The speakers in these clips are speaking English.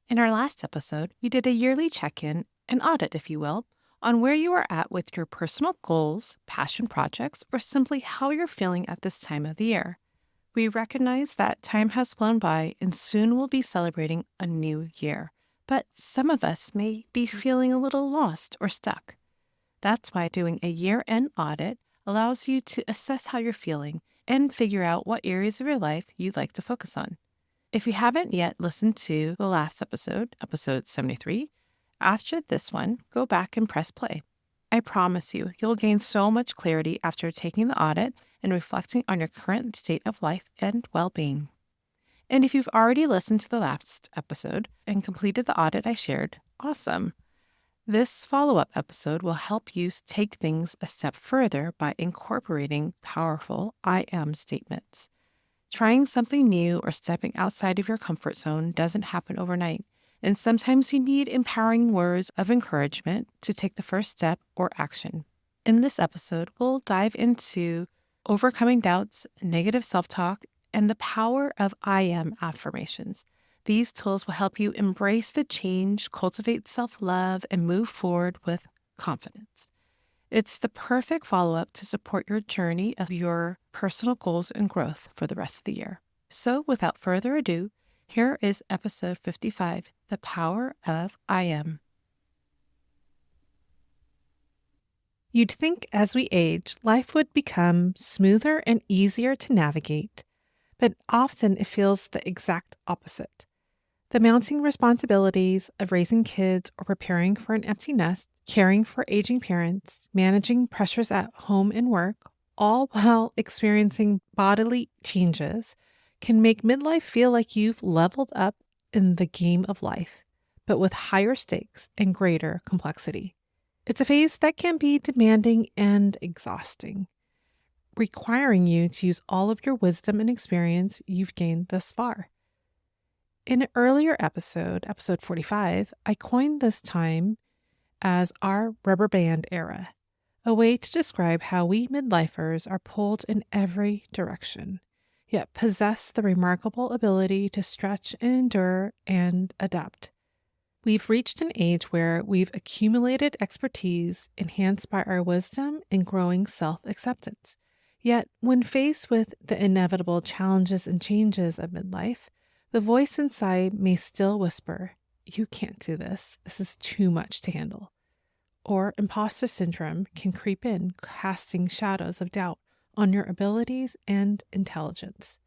In our last episode, we did a yearly check-in, an audit, if you will, on where you are at with your personal goals, passion projects, or simply how you're feeling at this time of the year. We recognize that time has flown by and soon we'll be celebrating a new year. But some of us may be feeling a little lost or stuck. That's why doing a year-end audit allows you to assess how you're feeling and figure out what areas of your life you'd like to focus on. If you haven't yet listened to the last episode, episode 73, after this one, go back and press play. I promise you'll gain so much clarity after taking the audit and reflecting on your current state of life and well-being. And if you've already listened to the last episode and completed the audit I shared, awesome. This follow-up episode will help you take things a step further by incorporating powerful I am statements. Trying something new or stepping outside of your comfort zone doesn't happen overnight, and sometimes you need empowering words of encouragement to take the first step or action. In this episode, we'll dive into overcoming doubts, negative self-talk, and the power of I am affirmations. These tools will help you embrace the change, cultivate self-love, and move forward with confidence. It's the perfect follow-up to support your journey of your personal goals and growth for the rest of the year. So without further ado, here is episode 55, The Power of I Am. You'd think as we age, life would become smoother and easier to navigate, but often it feels the exact opposite. The mounting responsibilities of raising kids or preparing for an empty nest, caring for aging parents, managing pressures at home and work, all while experiencing bodily changes, can make midlife feel like you've leveled up in the game of life, but with higher stakes and greater complexity. It's a phase that can be demanding and exhausting, requiring you to use all of your wisdom and experience you've gained thus far. In an earlier episode, episode 45, I coined this time as our rubber band era, a way to describe how we midlifers are pulled in every direction, yet possess the remarkable ability to stretch and endure and adapt. We've reached an age where we've accumulated expertise enhanced by our wisdom and growing self-acceptance. Yet, when faced with the inevitable challenges and changes of midlife, the voice inside may still whisper, "You can't do this. This is too much to handle." Or imposter syndrome can creep in, casting shadows of doubt on your abilities and intelligence.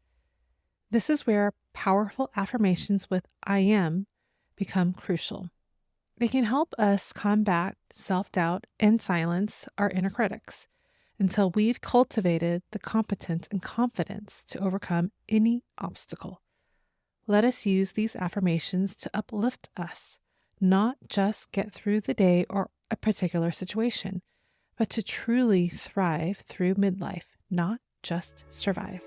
This is where powerful affirmations with I am become crucial. They can help us combat self-doubt and silence our inner critics until we've cultivated the competence and confidence to overcome any obstacle. Let us use these affirmations to uplift us, not just get through the day or a particular situation, but to truly thrive through midlife, not just survive.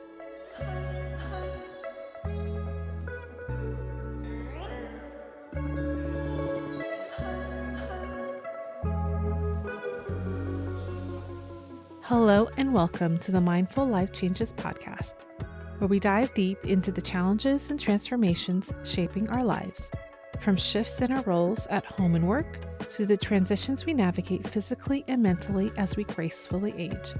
Hello and welcome to the Mindful Life Changes podcast, where we dive deep into the challenges and transformations shaping our lives, from shifts in our roles at home and work to the transitions we navigate physically and mentally as we gracefully age.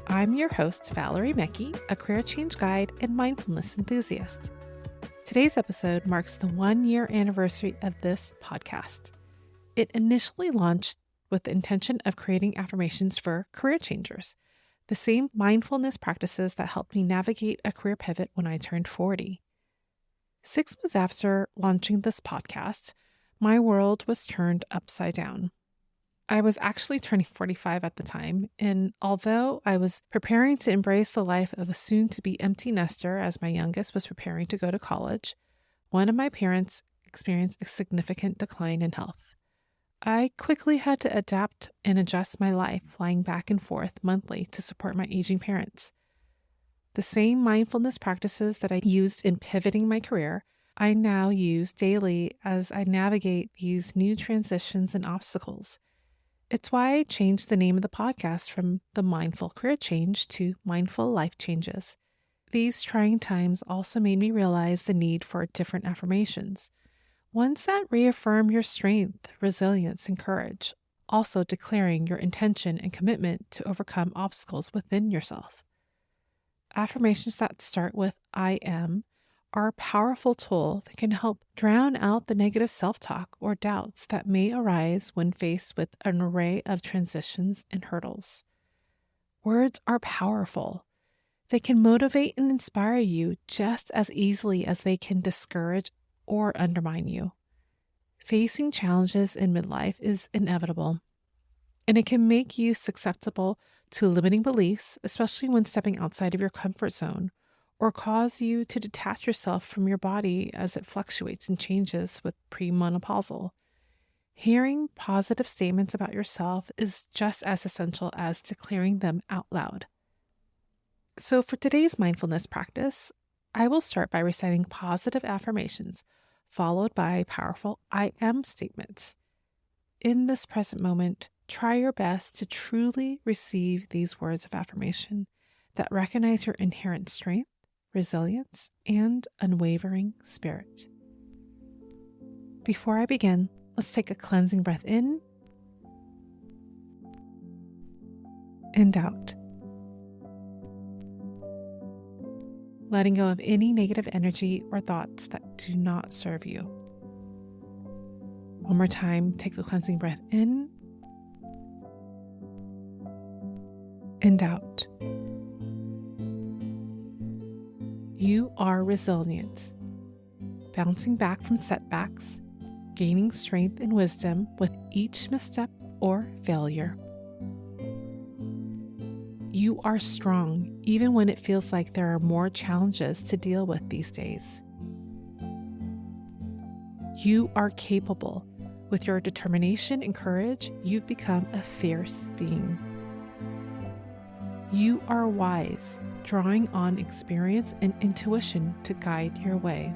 I'm your host, Valerie Mecki, a career change guide and mindfulness enthusiast. Today's episode marks the 1-year anniversary of this podcast. It initially launched with the intention of creating affirmations for career changers, the same mindfulness practices that helped me navigate a career pivot when I turned 40. 6 months after launching this podcast, my world was turned upside down. I was actually turning 45 at the time, and although I was preparing to embrace the life of a soon-to-be empty nester as my youngest was preparing to go to college, one of my parents experienced a significant decline in health. I quickly had to adapt and adjust my life, flying back and forth monthly to support my aging parents. The same mindfulness practices that I used in pivoting my career, I now use daily as I navigate these new transitions and obstacles. It's why I changed the name of the podcast from The Mindful Career Change to Mindful Life Changes. These trying times also made me realize the need for different affirmations. Ones that reaffirm your strength, resilience, and courage, also declaring your intention and commitment to overcome obstacles within yourself. Affirmations that start with I am are a powerful tool that can help drown out the negative self-talk or doubts that may arise when faced with an array of transitions and hurdles. Words are powerful. They can motivate and inspire you just as easily as they can discourage or undermine you. Facing challenges in midlife is inevitable, and it can make you susceptible to limiting beliefs, especially when stepping outside of your comfort zone, or cause you to detach yourself from your body as it fluctuates and changes with premenopausal. Hearing positive statements about yourself is just as essential as declaring them out loud. So for today's mindfulness practice, I will start by reciting positive affirmations, followed by powerful I am statements. In this present moment, try your best to truly receive these words of affirmation that recognize your inherent strength, resilience, and unwavering spirit. Before I begin, let's take a cleansing breath in and out, letting go of any negative energy or thoughts that do not serve you. One more time, take the cleansing breath in and out. You are resilient, bouncing back from setbacks, gaining strength and wisdom with each misstep or failure. You are strong, even when it feels like there are more challenges to deal with these days. You are capable. With your determination and courage, you've become a fierce being. You are wise, drawing on experience and intuition to guide your way.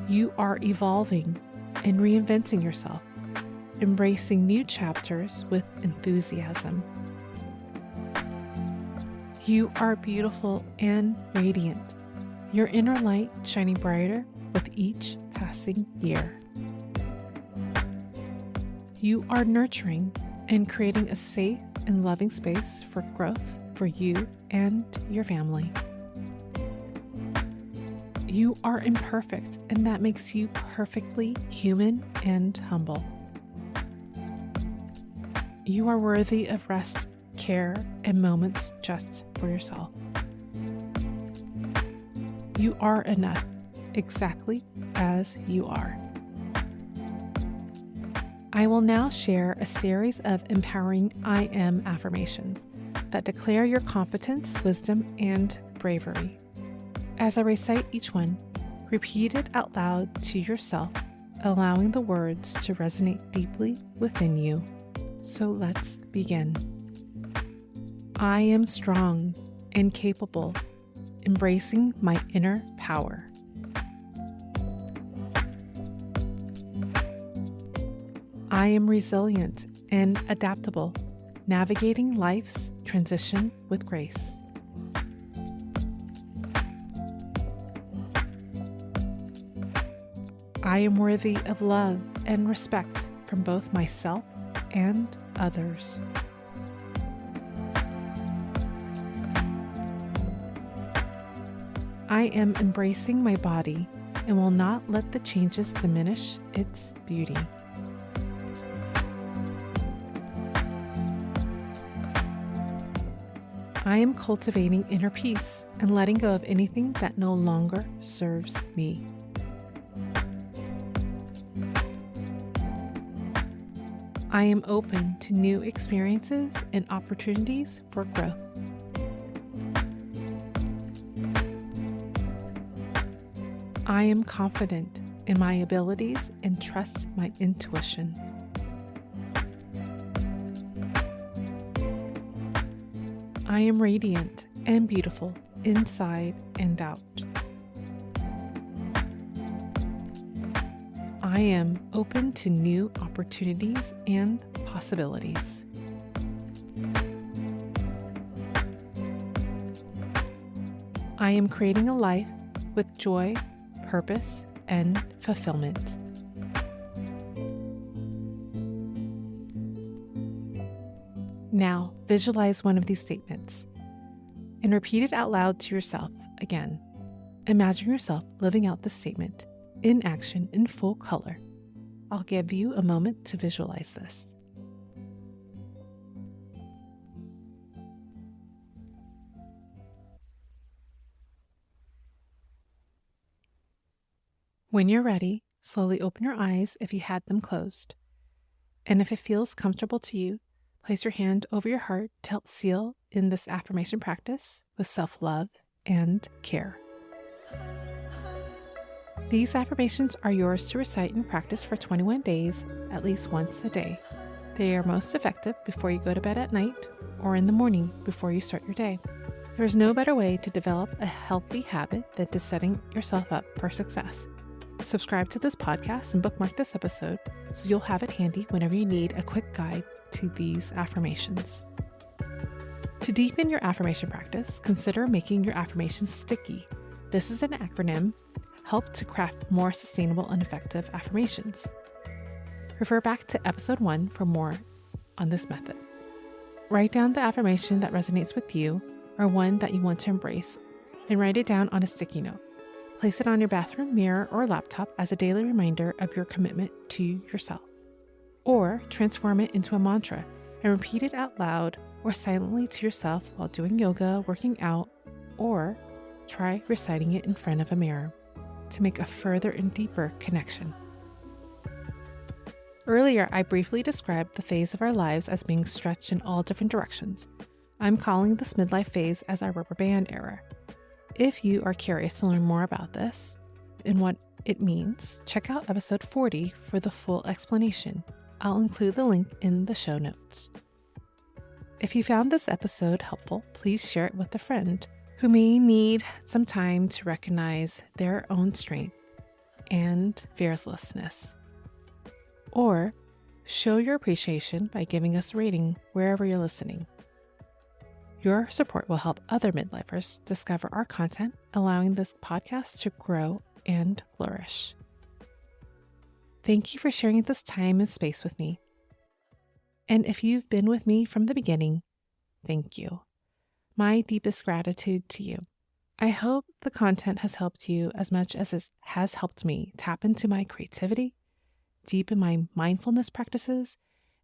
You are evolving and reinventing yourself, embracing new chapters with enthusiasm. You are beautiful and radiant, your inner light shining brighter with each passing year. You are nurturing and creating a safe and loving space for growth for you and your family. You are imperfect, and that makes you perfectly human and humble. You are worthy of rest, care, and moments just for yourself. You are enough, exactly as you are. I will now share a series of empowering I am affirmations that declare your competence, wisdom, and bravery. As I recite each one, repeat it out loud to yourself, allowing the words to resonate deeply within you. So let's begin. I am strong and capable, embracing my inner power. I am resilient and adaptable, navigating life's transition with grace. I am worthy of love and respect from both myself and others. I am embracing my body and will not let the changes diminish its beauty. I am cultivating inner peace and letting go of anything that no longer serves me. I am open to new experiences and opportunities for growth. I am confident in my abilities and trust my intuition. I am radiant and beautiful inside and out. I am open to new opportunities and possibilities. I am creating a life with joy, purpose, and fulfillment. Now, visualize one of these statements and repeat it out loud to yourself again. Imagine yourself living out this statement in action in full color. I'll give you a moment to visualize this. When you're ready, slowly open your eyes if you had them closed. And if it feels comfortable to you, place your hand over your heart to help seal in this affirmation practice with self-love and care. These affirmations are yours to recite and practice for 21 days, at least once a day. They are most effective before you go to bed at night or in the morning before you start your day. There is no better way to develop a healthy habit than to setting yourself up for success. Subscribe to this podcast and bookmark this episode so you'll have it handy whenever you need a quick guide to these affirmations. To deepen your affirmation practice, consider making your affirmations sticky. This is an acronym help to craft more sustainable and effective affirmations. Refer back to episode 1 for more on this method. Write down the affirmation that resonates with you or one that you want to embrace and write it down on a sticky note. Place it on your bathroom mirror or laptop as a daily reminder of your commitment to yourself. Or transform it into a mantra and repeat it out loud or silently to yourself while doing yoga, working out, or try reciting it in front of a mirror to make a further and deeper connection. Earlier, I briefly described the phase of our lives as being stretched in all different directions. I'm calling this midlife phase as our rubber band era. If you are curious to learn more about this and what it means, check out episode 40 for the full explanation. I'll include the link in the show notes. If you found this episode helpful, please share it with a friend who may need some time to recognize their own strength and fearlessness. Or show your appreciation by giving us a rating wherever you're listening. Your support will help other midlifers discover our content, allowing this podcast to grow and flourish. Thank you for sharing this time and space with me. And if you've been with me from the beginning, thank you. My deepest gratitude to you. I hope the content has helped you as much as it has helped me tap into my creativity, deepen my mindfulness practices,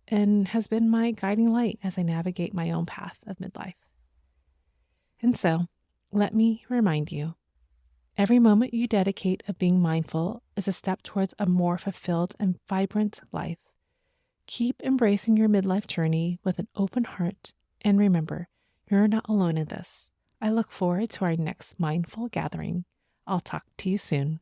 and has been my guiding light as I navigate my own path of midlife. And so, let me remind you, every moment you dedicate of being mindful is a step towards a more fulfilled and vibrant life. Keep embracing your midlife journey with an open heart, and remember, you're not alone in this. I look forward to our next mindful gathering. I'll talk to you soon.